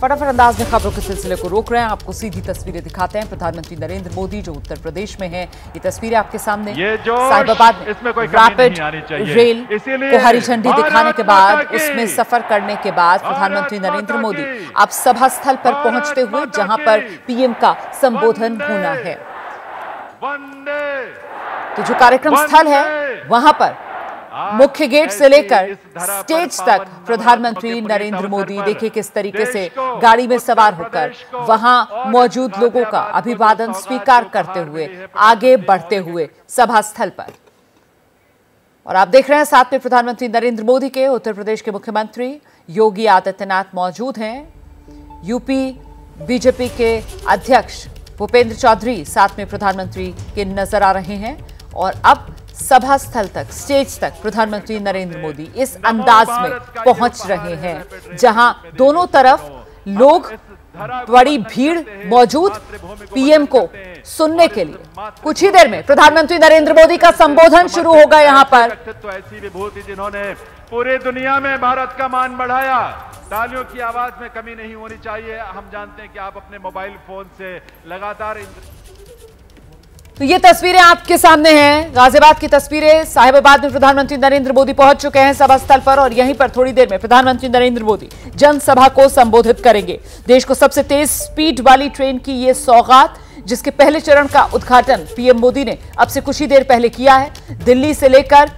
फटाफट अंदाज में खबरों के सिलसिले को रोक रहे हैं, आपको सीधी तस्वीरें दिखाते हैं। प्रधानमंत्री नरेंद्र मोदी जो उत्तर प्रदेश में हैं, ये तस्वीरें आपके सामने। साहिबाबाद में रैपिड रेल को हरी झंडी दिखाने के बाद, उसमें सफर करने के बाद प्रधानमंत्री नरेंद्र मोदी अब सभा स्थल पर पहुंचते हुए जहां पर पीएम का संबोधन होना है। तो जो कार्यक्रम स्थल है वहां पर मुख्य गेट से लेकर स्टेज तक प्रधानमंत्री नरेंद्र मोदी देखिए किस तरीके से गाड़ी में सवार होकर वहां मौजूद लोगों का अभिवादन स्वीकार करते हुए आगे बढ़ते हुए सभा स्थल पर। और आप देख रहे हैं साथ में प्रधानमंत्री नरेंद्र मोदी के उत्तर प्रदेश के मुख्यमंत्री योगी आदित्यनाथ मौजूद हैं। यूपी बीजेपी के अध्यक्ष भूपेंद्र चौधरी साथ में प्रधानमंत्री के नजर आ रहे हैं। और अब सभा स्थल तक, स्टेज तक प्रधानमंत्री नरेंद्र मोदी इस अंदाज में पहुंच रहे हैं जहां दोनों तरफ लोग, बड़ी भीड़ मौजूद पीएम को सुनने के लिए। कुछ ही देर में प्रधानमंत्री नरेंद्र मोदी का संबोधन शुरू होगा। यहां पर तो ऐसी विभूति जिन्होंने पूरी दुनिया में भारत का मान बढ़ाया, तालियों की आवाज में कमी नहीं होनी चाहिए। हम जानते हैं कि आप अपने मोबाइल फोन से लगातार तो ये तस्वीरें आपके सामने हैं, गाजियाबाद की तस्वीरें। साहिबाबाद में प्रधानमंत्री नरेंद्र मोदी पहुंच चुके हैं सभा स्थल पर और यहीं पर थोड़ी देर में प्रधानमंत्री नरेंद्र मोदी जनसभा को संबोधित करेंगे। देश को सबसे तेज स्पीड वाली ट्रेन की ये सौगात, जिसके पहले चरण का उद्घाटन पीएम मोदी ने अब से कुछ ही देर पहले किया है। दिल्ली से लेकर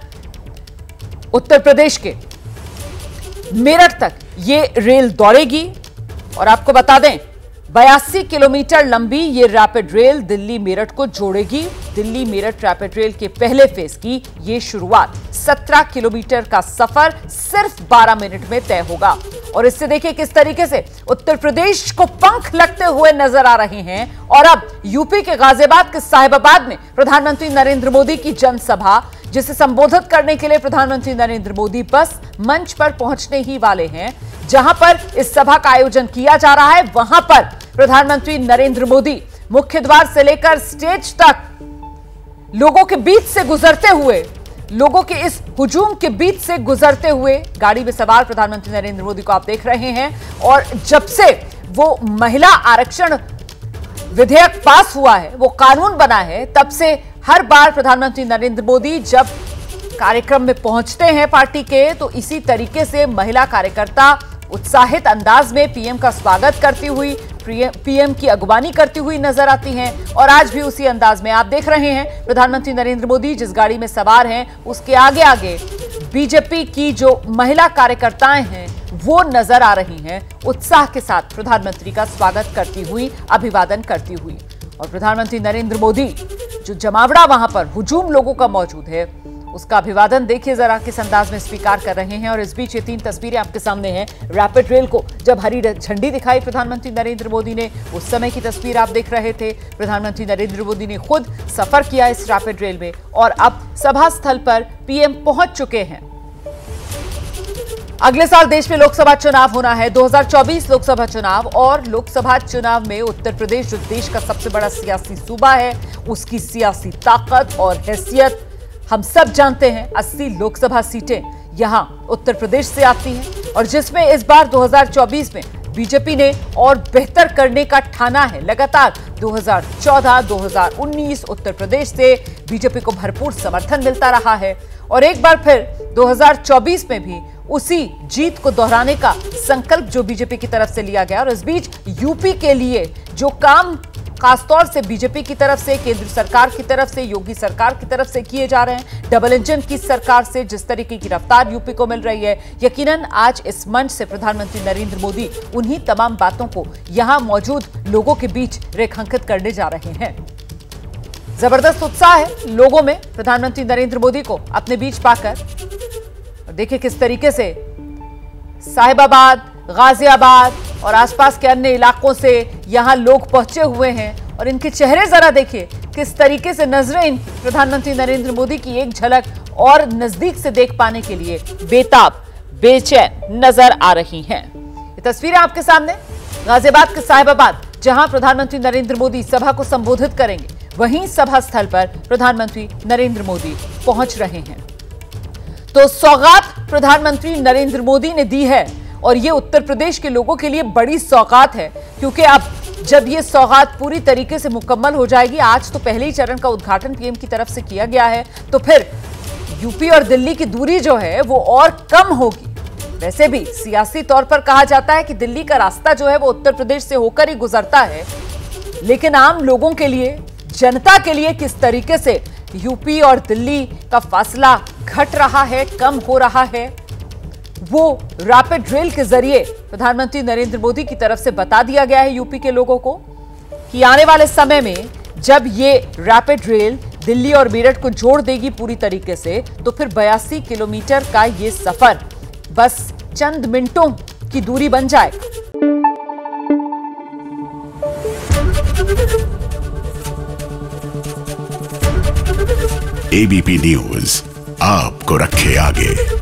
उत्तर प्रदेश के मेरठ तक ये रेल दौड़ेगी। और आपको बता दें 82 किलोमीटर लंबी ये रैपिड रेल दिल्ली मेरठ को जोड़ेगी। दिल्ली मेरठ रैपिड रेल के पहले फेज की ये शुरुआत 17 किलोमीटर का सफर सिर्फ 12 मिनट में तय होगा। और इससे देखिए किस तरीके से उत्तर प्रदेश को पंख लगते हुए नजर आ रहे हैं। और अब यूपी के गाजियाबाद के साहिबाबाद में प्रधानमंत्री नरेंद्र मोदी की जनसभा, जिसे संबोधित करने के लिए प्रधानमंत्री नरेंद्र मोदी बस मंच पर पहुंचने ही वाले हैं। जहां पर इस सभा का आयोजन किया जा रहा है वहां पर प्रधानमंत्री नरेंद्र मोदी मुख्य द्वार से लेकर स्टेज तक लोगों के बीच से गुजरते हुए, लोगों के इस हुजूम के बीच से गुजरते हुए गाड़ी में सवार प्रधानमंत्री नरेंद्र मोदी को आप देख रहे हैं। और जब से वो महिला आरक्षण विधेयक पास हुआ है, वो कानून बना है, तब से हर बार प्रधानमंत्री नरेंद्र मोदी जब कार्यक्रम में पहुंचते हैं पार्टी के, तो इसी तरीके से महिला कार्यकर्ता उत्साहित अंदाज में पीएम का स्वागत करती हुई, पीएम की अगवानी करती हुई नजर आती हैं। और आज भी उसी अंदाज में आप देख रहे हैं प्रधानमंत्री नरेंद्र मोदी जिस गाड़ी में सवार हैं उसके आगे आगे बीजेपी की जो महिला कार्यकर्ताएं हैं वो नजर आ रही हैं, उत्साह के साथ प्रधानमंत्री का स्वागत करती हुई, अभिवादन करती हुई। और प्रधानमंत्री नरेंद्र मोदी जो जमावड़ा वहां पर हुजूम लोगों का मौजूद है, उसका अभिवादन देखिए जरा किस अंदाज में स्वीकार कर रहे हैं। और इस बीच ये 3 तस्वीरें आपके सामने हैं। रैपिड रेल को जब हरी झंडी दिखाई प्रधानमंत्री नरेंद्र मोदी ने, उस समय की तस्वीर आप देख रहे थे। प्रधानमंत्री नरेंद्र मोदी ने खुद सफर किया इस रैपिड रेल में और अब सभा स्थल पर पीएम पहुंच चुके हैं। अगले साल देश में लोकसभा चुनाव होना है, 2024 लोकसभा चुनाव। और लोकसभा चुनाव में उत्तर प्रदेश जो देश का सबसे बड़ा सियासी सूबा है, उसकी सियासी ताकत और हैसियत हम सब जानते हैं। 80 लोकसभा सीटें यहां उत्तर प्रदेश से आती हैं और जिसमें इस बार 2024 में बीजेपी ने और बेहतर करने का ठाना है। लगातार 2014, 2019 उत्तर प्रदेश से बीजेपी को भरपूर समर्थन मिलता रहा है और एक बार फिर 2024 में भी उसी जीत को दोहराने का संकल्प जो बीजेपी की तरफ से लिया गया। और इस बीच यूपी के लिए जो काम खासतौर से बीजेपी की तरफ से, केंद्र सरकार की तरफ से, योगी सरकार की तरफ से किए जा रहे हैं, डबल इंजन की सरकार से जिस तरीके की रफ्तार यूपी को मिल रही है, यकीनन आज इस मंच से प्रधानमंत्री नरेंद्र मोदी उन्हीं तमाम बातों को यहां मौजूद लोगों के बीच रेखांकित करने जा रहे हैं। जबरदस्त उत्साह है लोगों में प्रधानमंत्री नरेंद्र मोदी को अपने बीच पाकर। और देखिए किस तरीके से साहिबाबाद, गाजियाबाद और आसपास के अन्य इलाकों से यहां लोग पहुंचे हुए हैं और इनके चेहरे जरा देखिए किस तरीके से नजरें प्रधानमंत्री नरेंद्र मोदी की एक झलक और नजदीक से देख पाने के लिए बेताब, बेचैन नजर आ रही हैं। ये तस्वीरें आपके सामने गाजियाबाद के साहिबाबाद, जहां प्रधानमंत्री नरेंद्र मोदी सभा को संबोधित करेंगे, वहीं सभा स्थल पर प्रधानमंत्री नरेंद्र मोदी पहुंच रहे हैं। तो सौगात प्रधानमंत्री नरेंद्र मोदी ने दी है और ये उत्तर प्रदेश के लोगों के लिए बड़ी सौगात है, क्योंकि अब जब ये सौगात पूरी तरीके से मुकम्मल हो जाएगी, आज तो पहले ही चरण का उद्घाटन पीएम की तरफ से किया गया है, तो फिर यूपी और दिल्ली की दूरी जो है वो और कम होगी। वैसे भी सियासी तौर पर कहा जाता है कि दिल्ली का रास्ता जो है वो उत्तर प्रदेश से होकर ही गुजरता है, लेकिन आम लोगों के लिए, जनता के लिए किस तरीके से यूपी और दिल्ली का फासला घट रहा है, कम हो रहा है, वो रैपिड रेल के जरिए प्रधानमंत्री नरेंद्र मोदी की तरफ से बता दिया गया है यूपी के लोगों को कि आने वाले समय में जब ये रैपिड रेल दिल्ली और मेरठ को जोड़ देगी पूरी तरीके से, तो फिर 82 किलोमीटर का ये सफर बस चंद मिनटों की दूरी बन जाएगा। एबीपी न्यूज आपको रखे आगे।